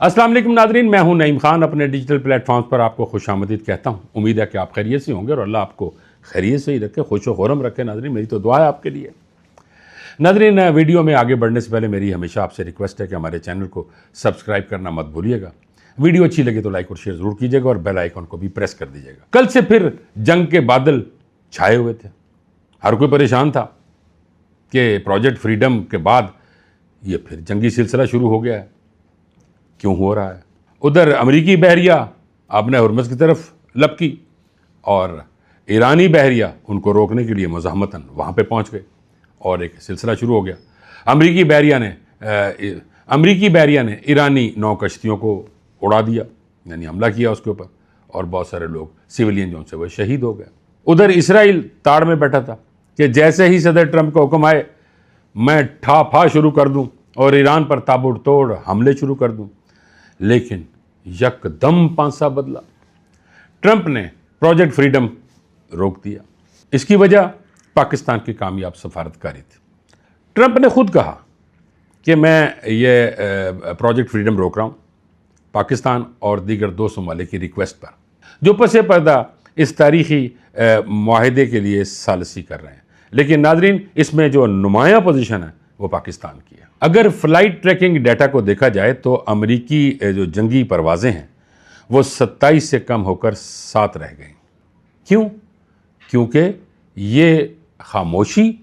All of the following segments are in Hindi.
अस्सलाम वालेकुम नादरीन, मैं हूं नईम खान। अपने डिजिटल प्लेटफॉर्म्स पर आपको खुशामदीद कहता हूं। उम्मीद है कि आप खैरियत से होंगे और अल्लाह आपको खैरियत से ही रखे, खुश व खुरम रखे। नादरीन, मेरी तो दुआ है आपके लिए। नादरीन, वीडियो में आगे बढ़ने से पहले मेरी हमेशा आपसे रिक्वेस्ट है कि हमारे चैनल को सब्सक्राइब करना मत भूलिएगा। वीडियो अच्छी लगे तो लाइक और शेयर ज़रूर कीजिएगा और बेल आइकन को भी प्रेस कर दीजिएगा। कल से फिर जंग के बादल छाए हुए थे। हर कोई परेशान था कि प्रोजेक्ट फ्रीडम के बाद ये फिर जंगी सिलसिला शुरू हो गया है। क्यों हो रहा है? उधर अमरीकी बहरिया अपने हुर्मुज़ की तरफ लपकी और ईरानी बहरिया उनको रोकने के लिए मुज़ाहमतन वहाँ पे पहुँच गए और एक सिलसिला शुरू हो गया। अमरीकी बहरिया ने ईरानी 9 कश्तियों को उड़ा दिया, यानी हमला किया उसके ऊपर, और बहुत सारे लोग सिविलियन जो से वो शहीद हो गए। उधर इसराइल ताड़ में बैठा था कि जैसे ही सदर ट्रंप का हुक्म आए मैं ठा शुरू कर दूं और ईरान पर ताबड़तोड़ हमले शुरू कर दूं, लेकिन यकदम पांसा बदला। ट्रंप ने प्रोजेक्ट फ्रीडम रोक दिया। इसकी वजह पाकिस्तान की कामयाब सफारतकारी थी। ट्रंप ने खुद कहा कि मैं ये प्रोजेक्ट फ्रीडम रोक रहा हूँ पाकिस्तान और दीगर 2 ममालिक की रिक्वेस्ट पर, जो पसे पर्दा इस तारीखी मुआहदे के लिए सालसी कर रहे हैं। लेकिन नाजरीन, इसमें जो नुमाया पोजीशन है वो पाकिस्तान की है। अगर फ़्लाइट ट्रैकिंग डाटा को देखा जाए तो अमेरिकी जो जंगी परवाज़ें हैं वो 27 से कम होकर 7 रह गई। क्यों? क्योंकि ये खामोशी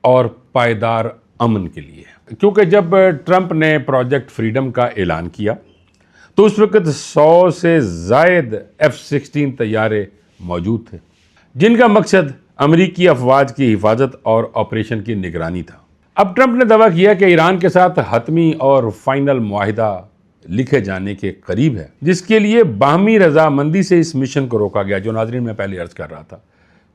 और पायदार अमन के लिए है। क्योंकि जब ट्रंप ने प्रोजेक्ट फ्रीडम का ऐलान किया तो उस वक्त 100 से ज़ायद F-16 तैयारे मौजूद थे, जिनका मकसद अमरीकी अफवाज की हिफाजत और ऑपरेशन की निगरानी था। अब ट्रंप ने दावा किया कि ईरान के साथ हतमी और फाइनल मुआहिदा लिखे जाने के करीब है, जिसके लिए बाहमी रजामंदी से इस मिशन को रोका गया। जो नाजरीन मैं पहले अर्ज कर रहा था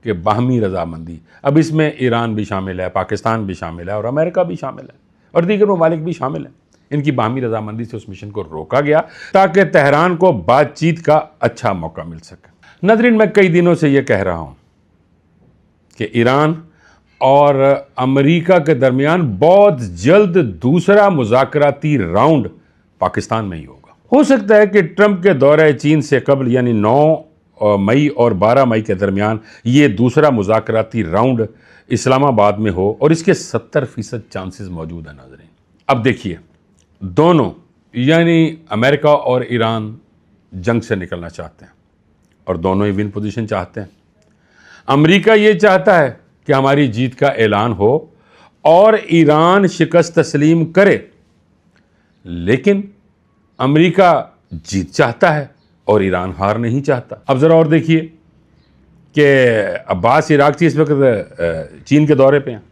कि बाहमी रजामंदी, अब इसमें ईरान भी शामिल है, पाकिस्तान भी शामिल है और अमेरिका भी शामिल है और दीगर ममालिक भी शामिल हैं। इनकी बाहमी रजामंदी से उस मिशन को रोका गया ताकि तेहरान को बातचीत का अच्छा मौका मिल सके। नाजरीन, मैं कई दिनों से ये कह रहा हूँ कि ईरान और अमेरिका के दरमियान बहुत जल्द दूसरा मुज़ाकराती राउंड पाकिस्तान में ही होगा। हो सकता है कि ट्रंप के दौरे चीन से कबल, यानी 9 मई और 12 मई के दरमियान ये दूसरा मुज़ाकराती राउंड इस्लामाबाद में हो और इसके 70% चांसेस मौजूद हैं। नाज़रीन, अब देखिए, दोनों यानी अमेरिका और ईरान जंग से निकलना चाहते हैं और दोनों ही विन पोजीशन चाहते हैं। अमेरिका ये चाहता है कि हमारी जीत का ऐलान हो और ईरान शिकस्त तस्लीम करे, लेकिन अमेरिका जीत चाहता है और ईरान हार नहीं चाहता। अब ज़रा और देखिए कि अब्बास इराक़ची इस वक्त चीन के दौरे पे हैं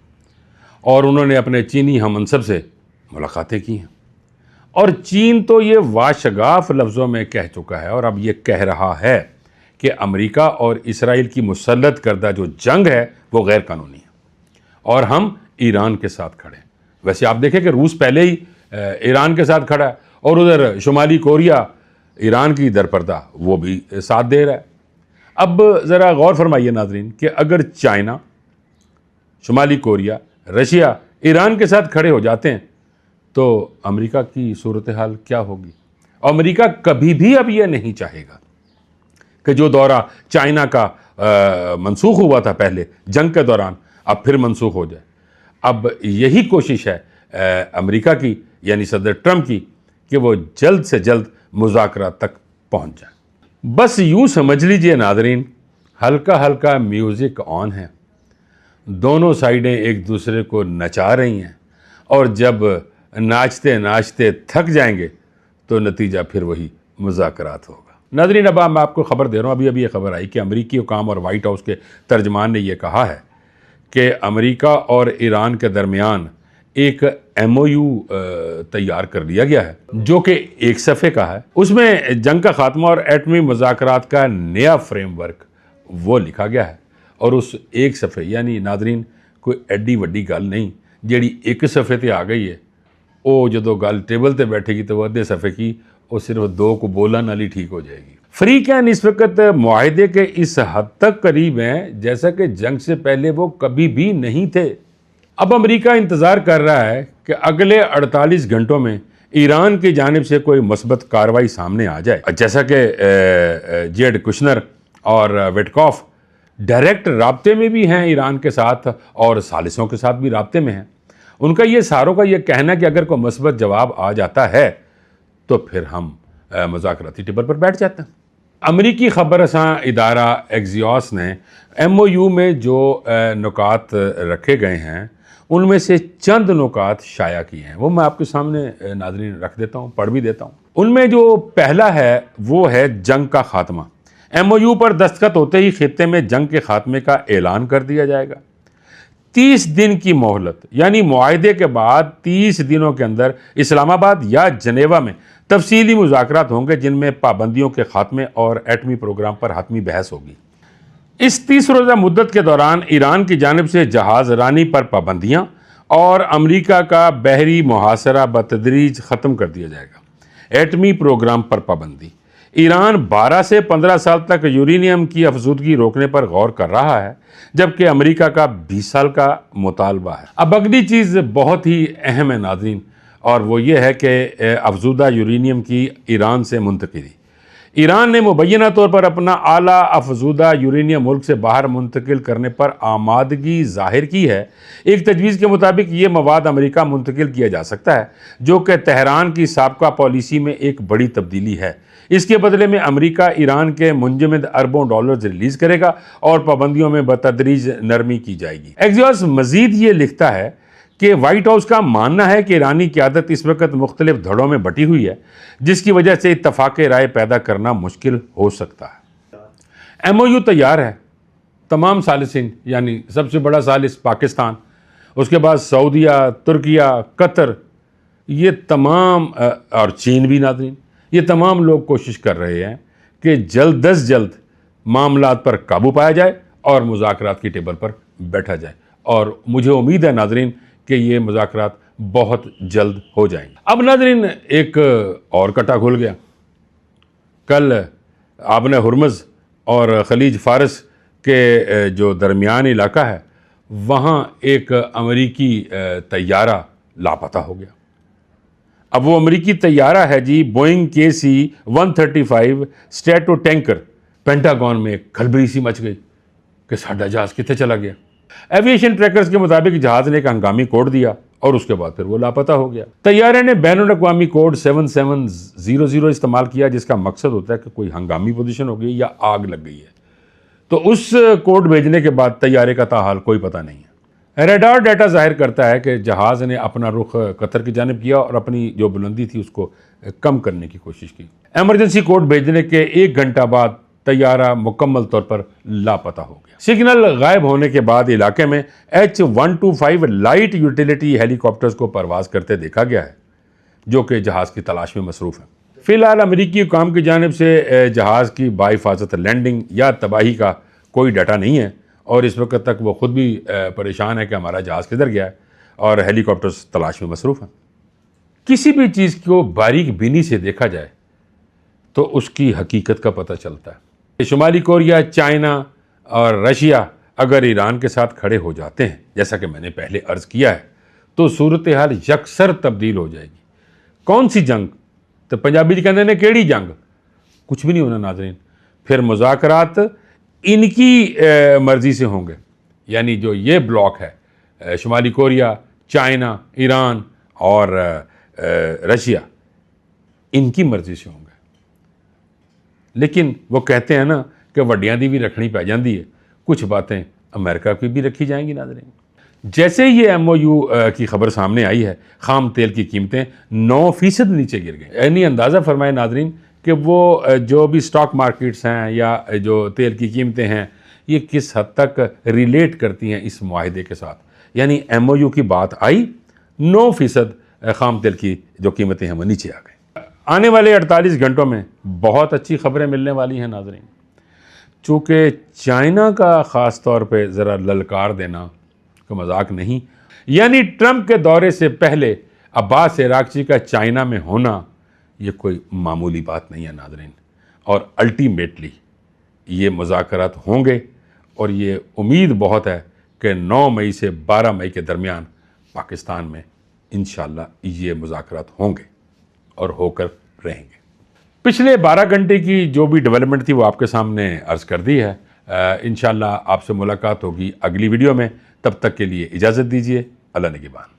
और उन्होंने अपने चीनी हममनसब से मुलाकातें की हैं और चीन तो ये वाशगाफ लफ्ज़ों में कह चुका है और अब ये कह रहा है कि अमेरिका और इसराइल की मुसल्लत करदा जो जंग है वो गैर कानूनी है और हम ईरान के साथ खड़े हैं। वैसे आप देखें कि रूस पहले ही ईरान के साथ खड़ा है और उधर शुमाली कोरिया ईरान की दरपर्दा वो भी साथ दे रहा है। अब ज़रा गौर फरमाइए नाजरीन कि अगर चाइना, शुमाली कोरिया, रशिया ईरान के साथ खड़े हो जाते हैं तो अमेरिका की सूरत हाल क्या होगी? अमेरिका कभी भी अब ये नहीं चाहेगा कि जो दौरा चाइना का मनसूख हुआ था पहले जंग के दौरान अब फिर मनसूख हो जाए। अब यही कोशिश है अमेरिका की, यानी सदर ट्रंप की, कि वो जल्द से जल्द मुज़ाकरा तक पहुंच जाए। बस यूं समझ लीजिए नाजरीन, हल्का हल्का म्यूज़िक ऑन है, दोनों साइडें एक दूसरे को नचा रही हैं और जब नाचते नाचते थक जाएंगे तो नतीजा फिर वही मुज़ाकरात होगा। नाज़रीन, अब मैं आपको खबर दे रहा हूँ, अभी ये खबर आई कि अमरीकी हुकाम और वाइट हाउस के तर्जमान ने यह कहा है कि अमेरिका और ईरान के दरमियान एक MOU तैयार कर लिया गया है जो कि 1 सफ़े का है। उसमें जंग का खात्मा और एटमी मुज़ाकरात का नया फ्रेमवर्क वो लिखा गया है और उस 1 सफ़े, यानी नाज़रीन कोई एडी वड्डी गल नहीं जिहड़ी 1 सफ़े ते आ गई है, वो जो गल टेबल ते बैठेगी तो वो अद्धे सफ़े की वो सिर्फ 2 को बोलन वाली ठीक हो जाएगी। फ्री कैन इस वक्त मुआहदे के इस हद तक करीब हैं जैसा कि जंग से पहले वो कभी भी नहीं थे। अब अमेरिका इंतज़ार कर रहा है कि अगले 48 घंटों में ईरान की जानिब से कोई मुस्बत कार्रवाई सामने आ जाए, जैसा कि जेड कुशनर और विटकॉफ डायरेक्ट राब्ते में भी हैं ईरान के साथ और सालिसों के साथ भी राब्ते में हैं, उनका ये सारों का ये कहना कि अगर कोई मुस्बत जवाब आ जाता है तो फिर हम मुज़ाकराती टेबल पर बैठ जाते हैं। अमरीकी खबर रसां इदारा एक्सियोस ने MOU में जो नुकात रखे गए हैं उनमें से चंद नुकात शाया किए हैं, वो मैं आपके सामने नाज़रीन रख देता हूँ, पढ़ भी देता हूँ। उनमें जो पहला है वो है जंग का खात्मा। MOU पर दस्तखत होते ही खित्ते में जंग के खात्मे का ऐलान कर दिया जाएगा। 30 दिन की मोहलत, यानी मुआहदे के बाद 30 दिनों के अंदर इस्लामाबाद या जनेवा में तफसीली मुज़ाकरात होंगे जिनमें पाबंदियों के खात्मे और एटमी प्रोग्राम पर हतमी बहस होगी। इस 30 रोज़ा मुद्दत के दौरान ईरान की जानिब से जहाज़ रानी पर पाबंदियाँ और अमरीका का बहरी मुहासरा बतदरीज ख़त्म कर दिया जाएगा। एटमी प्रोग्राम पर पाबंदी, ईरान 12 से 15 साल तक यूरेनियम की अफजूदगी रोकने पर गौर कर रहा है, जबकि अमेरिका का 20 साल का मुतालबा है। अब अगली चीज़ बहुत ही अहम है नाज़रीन, और वो ये है कि अफजूदा यूरेनियम की ईरान से मुंतकिली। ईरान ने मुबैना तौर पर अपना आला अफजूदा यूरेनियम मुल्क से बाहर मुंतकिल करने पर आमादगी जाहिर की है। एक तजवीज़ के मुताबिक ये मवाद अमेरिका मुंतकिल किया जा सकता है, जो कि तेहरान की साबका पॉलिसी में एक बड़ी तब्दीली है। इसके बदले में अमेरिका ईरान के मुंजमद अरबों डॉलर्स रिलीज़ करेगा और पाबंदियों में बतदरीज नरमी की जाएगी। एक्सियोस मजीद ये लिखता है कि वाइट हाउस का मानना है कि ईरानी क़यादत इस वक्त मुख्तलिफ धड़ों में बटी हुई है, जिसकी वजह से इत्तफाक़ राय पैदा करना मुश्किल हो सकता है। MOU तैयार है, तमाम सालिसिन, यानी सबसे बड़ा सालिस पाकिस्तान, उसके बाद सऊदिया, तुर्किया, कतर, ये तमाम और चीन भी नाज़रीन, ये तमाम लोग कोशिश कर रहे हैं कि जल्द अज जल्द मामलात पर काबू पाया जाए और मुज़ाकरात की टेबल पर बैठा जाए। और मुझे उम्मीद है नाज़रीन कि ये मुज़ाकरात बहुत जल्द हो जाएंगे। अब नाज़रीन एक और कटा खुल गया। कल आपने हुर्मुज़ और खलीज फ़ारस के जो दरमियान इलाका है वहाँ एक अमेरिकी तैयारा लापता हो गया। अब वो अमेरिकी तैयारा है जी Boeing KC-135 Stratotanker. Pentagon में खलबली सी मच गई कि साडा जहाज़ कितने चला गया। एविएशन ट्रैकर्स के मुताबिक जहाज़ ने एक हंगामी कोड दिया और उसके बाद फिर वो लापता हो गया। तैयारे ने बैनुल-अक़वामी कोड 7700 इस्तेमाल किया, जिसका मकसद होता है कि कोई हंगामी पोजीशन हो गई या आग लग गई है, तो उस कोड भेजने के बाद तैयारे का ताहाल कोई पता नहीं है। रेडार डाटा जाहिर करता है कि जहाज़ ने अपना रुख कतर की जानिब किया और अपनी जो बुलंदी थी उसको कम करने की कोशिश की। एमरजेंसी कोड भेजने के 1 घंटा बाद तैयारा मुकम्मल तौर पर लापता हो गया। सिग्नल गायब होने के बाद इलाके में H-125 लाइट यूटिलिटी हेलीकॉप्टर्स को परवाज करते देखा गया है, जो कि जहाज़ की तलाश में मसरूफ़ है। फ़िलहाल अमेरिकी हुकाम की जानिब से जहाज़ की बाहिफाजत लैंडिंग या तबाही का कोई डाटा नहीं है और इस वक्त तक वो ख़ुद भी परेशान है कि हमारा जहाज़ किधर गया है और हेलीकॉप्टर्स तलाश में मसरूफ़ हैं। किसी भी चीज़ को बारीक बीनी से देखा जाए तो उसकी हकीकत का पता चलता है। शुमाली कोरिया, चाइना और रशिया अगर ईरान के साथ खड़े हो जाते हैं, जैसा कि मैंने पहले अर्ज़ किया है, तो सूरत हाल यकसर तब्दील हो जाएगी। कौन सी जंग? तो पंजाबी जी कहते हैं केड़ी जंग? कुछ भी नहीं होना नाज़रीन। फिर मुज़ाकरात इनकी मर्ज़ी से होंगे, यानी जो ये ब्लॉक है शुमाली कोरिया, चाइना, ईरान और रशिया, इनकी मर्ज़ी से होंगे। लेकिन वो कहते हैं ना कि वड्डियां दी भी रखनी पै जाती है, कुछ बातें अमेरिका की भी रखी जाएंगी नाज़रीन। जैसे ही ये MOU की खबर सामने आई है, खाम तेल की कीमतें 9% नीचे गिर गई। यानी अंदाज़ा फरमाए नाज़रीन कि वो जो भी स्टॉक मार्केट्स हैं या जो तेल की कीमतें हैं, ये किस हद तक रिलेट करती हैं इस मुआहदे के साथ। यानी MOU की बात आई, 9% खाम तेल की जो कीमतें हैं वो नीचे आ गई। आने वाले 48 घंटों में बहुत अच्छी खबरें मिलने वाली हैं नाज़रीन। चूँकि चाइना का ख़ास तौर पे ज़रा ललकार देना का मजाक नहीं, यानी ट्रंप के दौरे से पहले अब्बास इराक़ची का चाइना में होना ये कोई मामूली बात नहीं है नाज़रीन। और अल्टीमेटली ये मुज़ाकरात होंगे और ये उम्मीद बहुत है कि 9 मई से 12 मई के दरमियान पाकिस्तान में इंशाअल्लाह ये मुज़ाकरात होंगे। और होकर रहेंगे। पिछले 12 घंटे की जो भी डेवलपमेंट थी वो आपके सामने अर्ज़ कर दी है। इंशाअल्लाह आपसे मुलाकात होगी अगली वीडियो में। तब तक के लिए इजाज़त दीजिए। अल्लाह निगहबान।